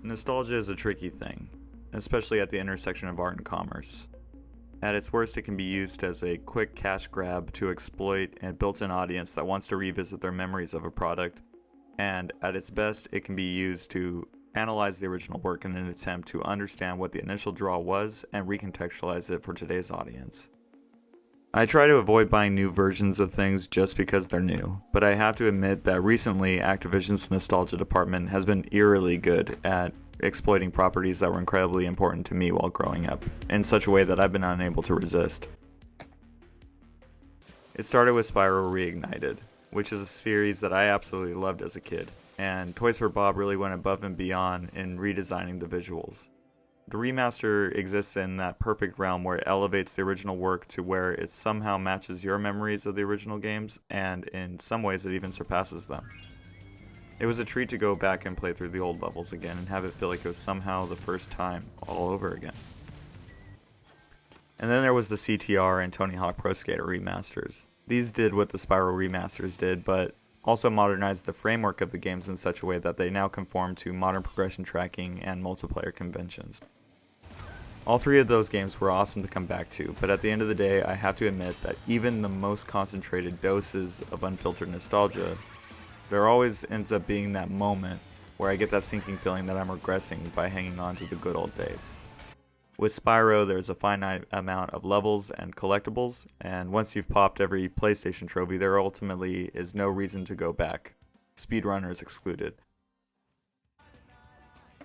Nostalgia is a tricky thing, especially at the intersection of art and commerce. At its worst, it can be used as a quick cash grab to exploit a built-in audience that wants to revisit their memories of a product, and at its best, it can be used to analyze the original work in an attempt to understand what the initial draw was and recontextualize it for today's audience. I try to avoid buying new versions of things just because they're new, but I have to admit that recently Activision's nostalgia department has been eerily good at exploiting properties that were incredibly important to me while growing up, in such a way that I've been unable to resist. It started with Spyro Reignited, which is a series that I absolutely loved as a kid, and Toys for Bob really went above and beyond in redesigning the visuals. The remaster exists in that perfect realm where it elevates the original work to where it somehow matches your memories of the original games, and in some ways it even surpasses them. It was a treat to go back and play through the old levels again and have it feel like it was somehow the first time all over again. And then there was the CTR and Tony Hawk Pro Skater remasters. These did what the Spyro remasters did, but also modernized the framework of the games in such a way that they now conform to modern progression tracking and multiplayer conventions. All three of those games were awesome to come back to, but at the end of the day, I have to admit that even the most concentrated doses of unfiltered nostalgia, there always ends up being that moment where I get that sinking feeling that I'm regressing by hanging on to the good old days. With Spyro, there's a finite amount of levels and collectibles, and once you've popped every PlayStation trophy, there ultimately is no reason to go back, speedrunners excluded.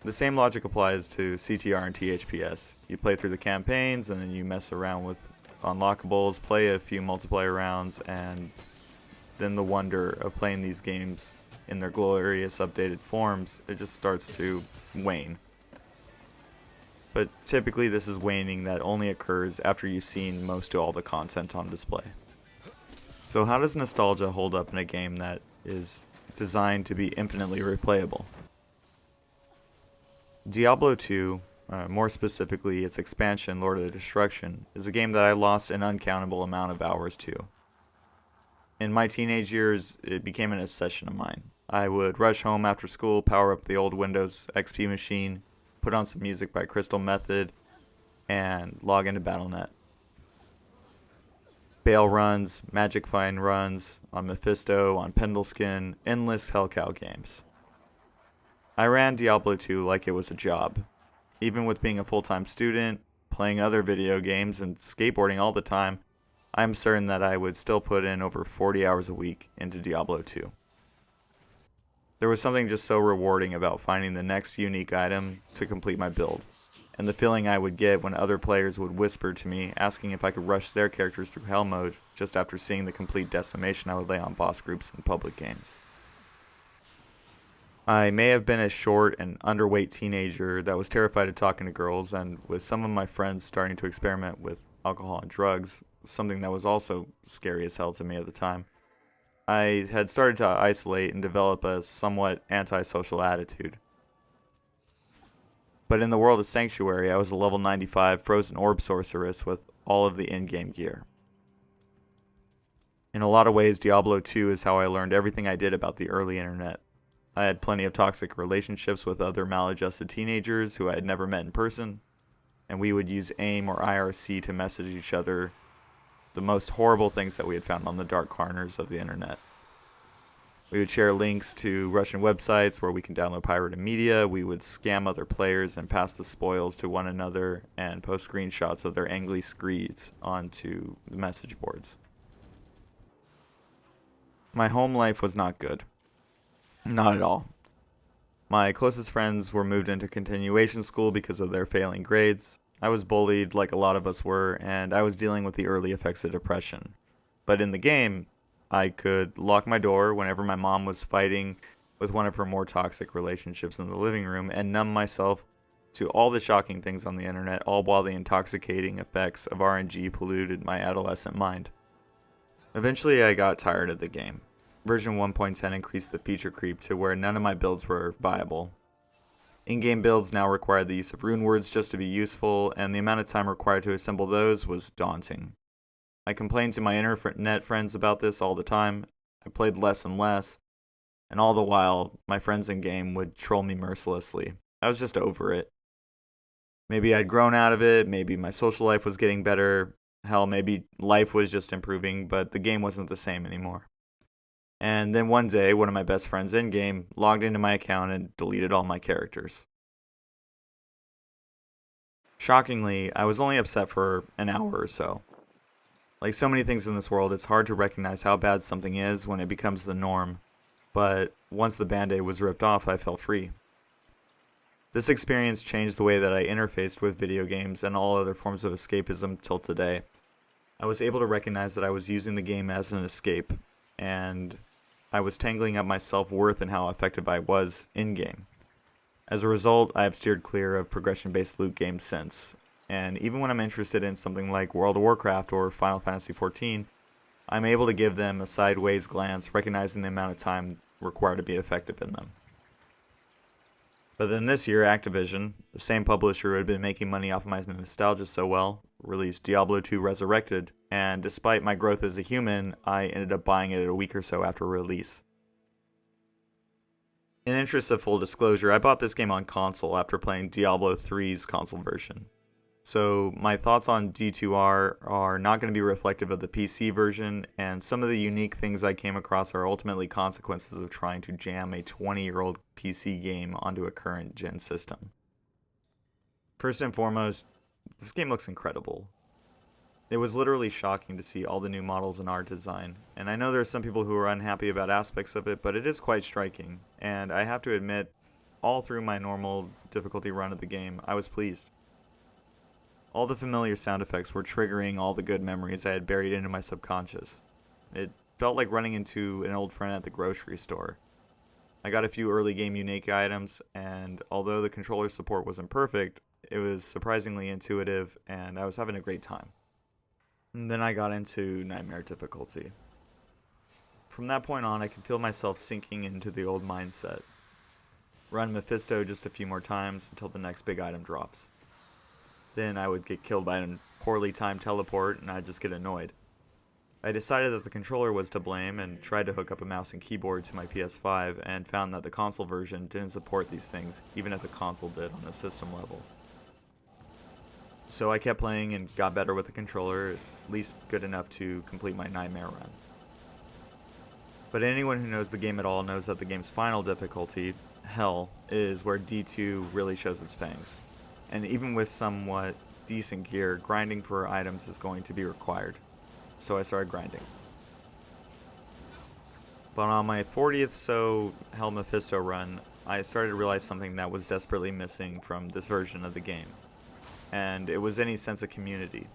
The same logic applies to CTR and THPS. You play through the campaigns, and then you mess around with unlockables, play a few multiplayer rounds, and then the wonder of playing these games in their glorious updated forms, it just starts to wane. But typically this is waning that only occurs after you've seen most of all the content on display. So how does nostalgia hold up in a game that is designed to be infinitely replayable? Diablo II, more specifically its expansion, Lord of the Destruction, is a game that I lost an uncountable amount of hours to. In my teenage years, it became an obsession of mine. I would rush home after school, power up the old Windows XP machine, put on some music by Crystal Method, and log into Battle.net. Bail runs, Magic Find runs, on Mephisto, on Pendleskin, endless Hellcow games. I ran Diablo 2 like it was a job. Even with being a full-time student, playing other video games, and skateboarding all the time, I'm certain that I would still put in over 40 hours a week into Diablo 2. There was something just so rewarding about finding the next unique item to complete my build, and the feeling I would get when other players would whisper to me asking if I could rush their characters through Hell mode just after seeing the complete decimation I would lay on boss groups in public games. I may have been a short and underweight teenager that was terrified of talking to girls, and with some of my friends starting to experiment with alcohol and drugs, something that was also scary as hell to me at the time, I had started to isolate and develop a somewhat antisocial attitude. But in the world of Sanctuary, I was a level 95 frozen orb sorceress with all of the in-game gear. In a lot of ways, Diablo 2 is how I learned everything I did about the early internet. I had plenty of toxic relationships with other maladjusted teenagers who I had never met in person, and we would use AIM or IRC to message each other the most horrible things that we had found on the dark corners of the internet. We would share links to Russian websites where we can download pirated media, we would scam other players and pass the spoils to one another and post screenshots of their angry screeds onto the message boards. My home life was not good. Not at all. My closest friends were moved into continuation school because of their failing grades. I was bullied like a lot of us were, and I was dealing with the early effects of depression. But in the game, I could lock my door whenever my mom was fighting with one of her more toxic relationships in the living room and numb myself to all the shocking things on the internet, all while the intoxicating effects of RNG polluted my adolescent mind. Eventually, I got tired of the game. Version 1.10 increased the feature creep to where none of my builds were viable. In-game builds now require the use of rune words just to be useful, and the amount of time required to assemble those was daunting. I complained to my internet friends about this all the time. I played less and less, and all the while, my friends in-game would troll me mercilessly. I was just over it. Maybe I'd grown out of it, maybe my social life was getting better, hell, maybe life was just improving, but the game wasn't the same anymore. And then one day, one of my best friends in game logged into my account and deleted all my characters. Shockingly, I was only upset for an hour or so. Like so many things in this world, it's hard to recognize how bad something is when it becomes the norm. But once the band-aid was ripped off, I felt free. This experience changed the way that I interfaced with video games and all other forms of escapism till today. I was able to recognize that I was using the game as an escape, and I was tangling up my self-worth and how effective I was in-game. As a result, I have steered clear of progression-based loot games since, and even when I'm interested in something like World of Warcraft or Final Fantasy XIV, I'm able to give them a sideways glance, recognizing the amount of time required to be effective in them. But then this year, Activision, the same publisher who had been making money off of my nostalgia so well, released Diablo II Resurrected, and despite my growth as a human, I ended up buying it a week or so after release. In interest of full disclosure, I bought this game on console after playing Diablo 3's console version. So my thoughts on D2R are not going to be reflective of the PC version, and some of the unique things I came across are ultimately consequences of trying to jam a 20-year-old PC game onto a current gen system. First and foremost, this game looks incredible. It was literally shocking to see all the new models and art design, and I know there are some people who are unhappy about aspects of it, but it is quite striking, and I have to admit, all through my normal difficulty run of the game, I was pleased. All the familiar sound effects were triggering all the good memories I had buried into my subconscious. It felt like running into an old friend at the grocery store. I got a few early game unique items, and although the controller support wasn't perfect, it was surprisingly intuitive, and I was having a great time. And then I got into Nightmare difficulty. From that point on, I could feel myself sinking into the old mindset. Run Mephisto just a few more times until the next big item drops. Then I would get killed by a poorly timed teleport, and I'd just get annoyed. I decided that the controller was to blame and tried to hook up a mouse and keyboard to my PS5 and found that the console version didn't support these things, even if the console did on a system level. So I kept playing and got better with the controller, at least good enough to complete my Nightmare run. But anyone who knows the game at all knows that the game's final difficulty, Hell, is where D2 really shows its fangs. And even with somewhat decent gear, grinding for items is going to be required. So I started grinding. But on my 40th Hell Mephisto run, I started to realize something that was desperately missing from this version of the game. And it was any sense of community.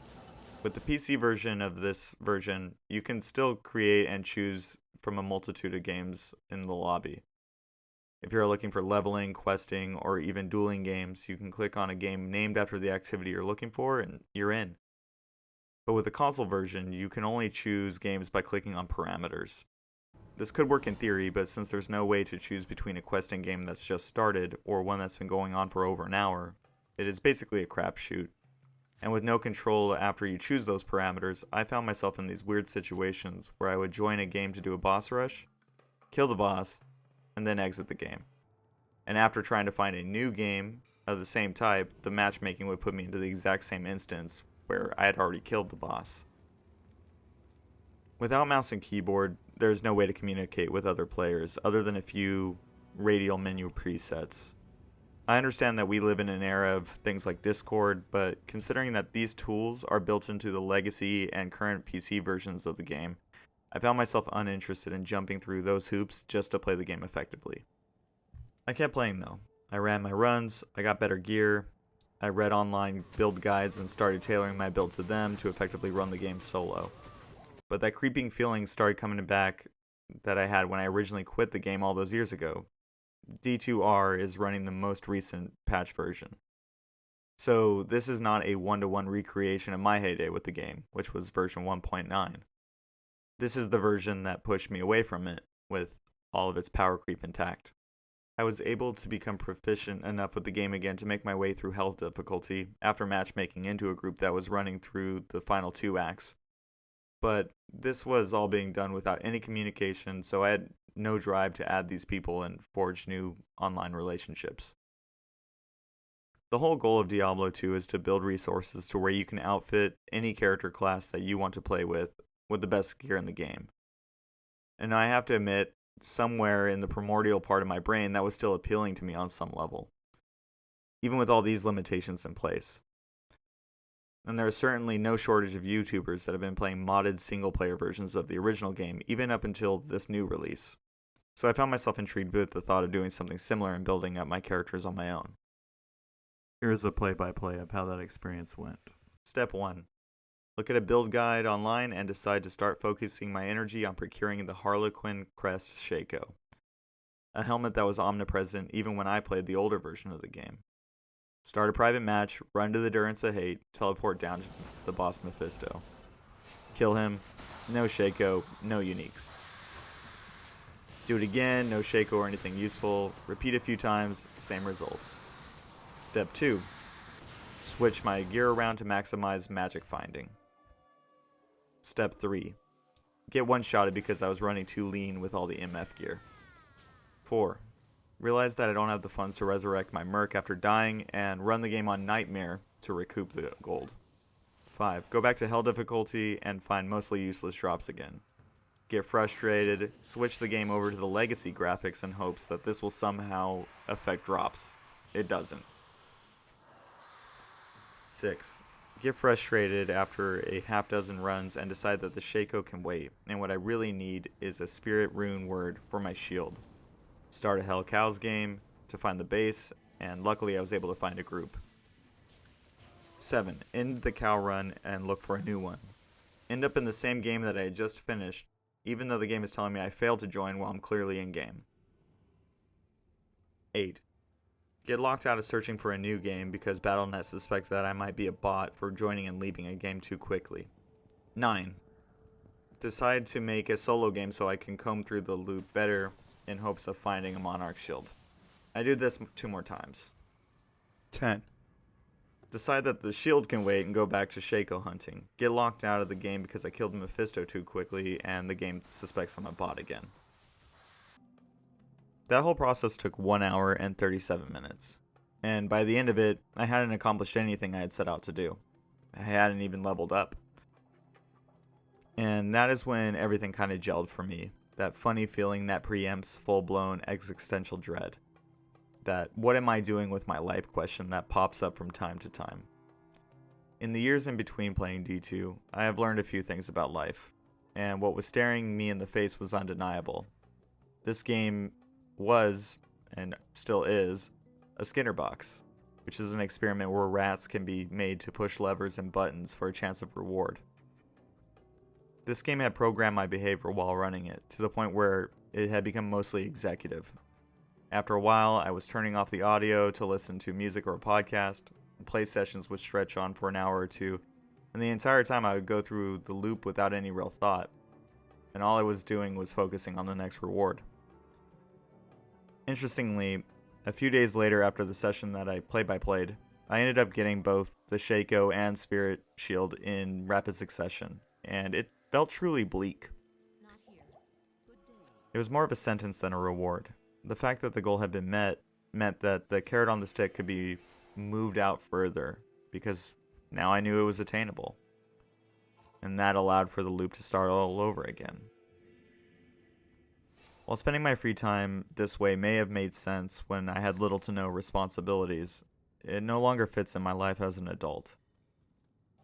With the PC version of this version, you can still create and choose from a multitude of games in the lobby. If you're looking for leveling, questing, or even dueling games, you can click on a game named after the activity you're looking for and you're in. But with the console version, you can only choose games by clicking on parameters. This could work in theory, but since there's no way to choose between a questing game that's just started or one that's been going on for over an hour, it is basically a crapshoot. And with no control after you choose those parameters, I found myself in these weird situations where I would join a game to do a boss rush, kill the boss, and then exit the game. And after trying to find a new game of the same type, the matchmaking would put me into the exact same instance where I had already killed the boss. Without mouse and keyboard, there's no way to communicate with other players other than a few radial menu presets. I understand that we live in an era of things like Discord, but considering that these tools are built into the legacy and current PC versions of the game, I found myself uninterested in jumping through those hoops just to play the game effectively. I kept playing though. I ran my runs, I got better gear, I read online build guides and started tailoring my build to them to effectively run the game solo. But that creeping feeling started coming back that I had when I originally quit the game all those years ago. D2R is running the most recent patch version. So this is not a one-to-one recreation of my heyday with the game, which was version 1.9. This is the version that pushed me away from it, with all of its power creep intact. I was able to become proficient enough with the game again to make my way through Hell difficulty after matchmaking into a group that was running through the final 2 acts. But this was all being done without any communication, so I had no drive to add these people and forge new online relationships. The whole goal of Diablo 2 is to build resources to where you can outfit any character class that you want to play with the best gear in the game. And I have to admit, somewhere in the primordial part of my brain, that was still appealing to me on some level, even with all these limitations in place. And there is certainly no shortage of YouTubers that have been playing modded single-player versions of the original game, even up until this new release. So I found myself intrigued with the thought of doing something similar and building up my characters on my own. Here's a play-by-play of how that experience went. Step 1. Look at a build guide online and decide to start focusing my energy on procuring the Harlequin Crest Shaco, a helmet that was omnipresent even when I played the older version of the game. Start a private match, run to the Durance of Hate, teleport down to the boss Mephisto. Kill him, no Shaco, no uniques. Do it again, no Shaco or anything useful, repeat a few times, same results. Step 2. Switch my gear around to maximize magic finding. Step 3. Get one-shotted because I was running too lean with all the MF gear. 4. Realize that I don't have the funds to resurrect my merc after dying and run the game on Nightmare to recoup the gold. 5. Go back to Hell difficulty and find mostly useless drops again. Get frustrated, switch the game over to the legacy graphics in hopes that this will somehow affect drops. It doesn't. 6. Get frustrated after a half dozen runs and decide that the Shaco can wait, and what I really need is a spirit rune word for my shield. Start a Hell Cows game to find the base, and luckily I was able to find a group. 7. End the cow run and look for a new one. End up in the same game that I had just finished, even though the game is telling me I failed to join while I'm clearly in game. 8. Get locked out of searching for a new game because Battle.net suspects that I might be a bot for joining and leaving a game too quickly. 9. Decide to make a solo game so I can comb through the loop better in hopes of finding a Monarch shield. I do this 2 more times. 10. Decide that the shield can wait and go back to Shaco hunting. Get locked out of the game because I killed Mephisto too quickly and the game suspects I'm a bot again. That whole process took 1 hour and 37 minutes. And by the end of it, I hadn't accomplished anything I had set out to do. I hadn't even leveled up. And that is when everything kind of gelled for me. That funny feeling that preempts full-blown existential dread. That what am I doing with my life question that pops up from time to time. In the years in between playing D2, I have learned a few things about life. And what was staring me in the face was undeniable. This game was, and still is, a Skinner box, which is an experiment where rats can be made to push levers and buttons for a chance of reward. This game had programmed my behavior while running it, to the point where it had become mostly executive. After a while, I was turning off the audio to listen to music or a podcast, and play sessions would stretch on for an hour or two, and the entire time I would go through the loop without any real thought, and all I was doing was focusing on the next reward. Interestingly, a few days later after the session that I play-by-played, I ended up getting both the Shaco and Spirit Shield in rapid succession, and it felt truly bleak. It was more of a sentence than a reward. The fact that the goal had been met meant that the carrot on the stick could be moved out further, because now I knew it was attainable. And that allowed for the loop to start all over again. While spending my free time this way may have made sense when I had little to no responsibilities, it no longer fits in my life as an adult.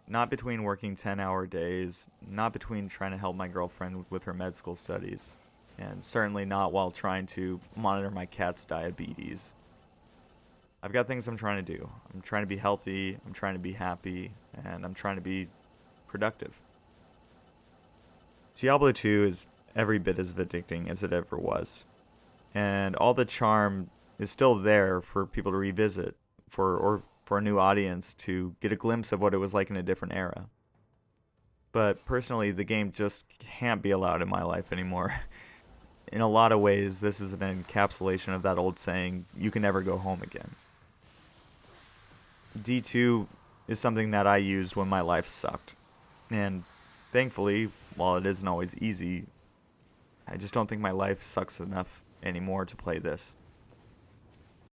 Not between working 10-hour days, not between trying to help my girlfriend with her med school studies, and certainly not while trying to monitor my cat's diabetes. I've got things I'm trying to do. I'm trying to be healthy, I'm trying to be happy, and I'm trying to be productive. Diablo 2 is every bit as addicting as it ever was. And all the charm is still there for people to revisit, for a new audience to get a glimpse of what it was like in a different era. But personally, the game just can't be allowed in my life anymore. In a lot of ways, this is an encapsulation of that old saying, you can never go home again. D2 is something that I used when my life sucked. And thankfully, while it isn't always easy, I just don't think my life sucks enough anymore to play this.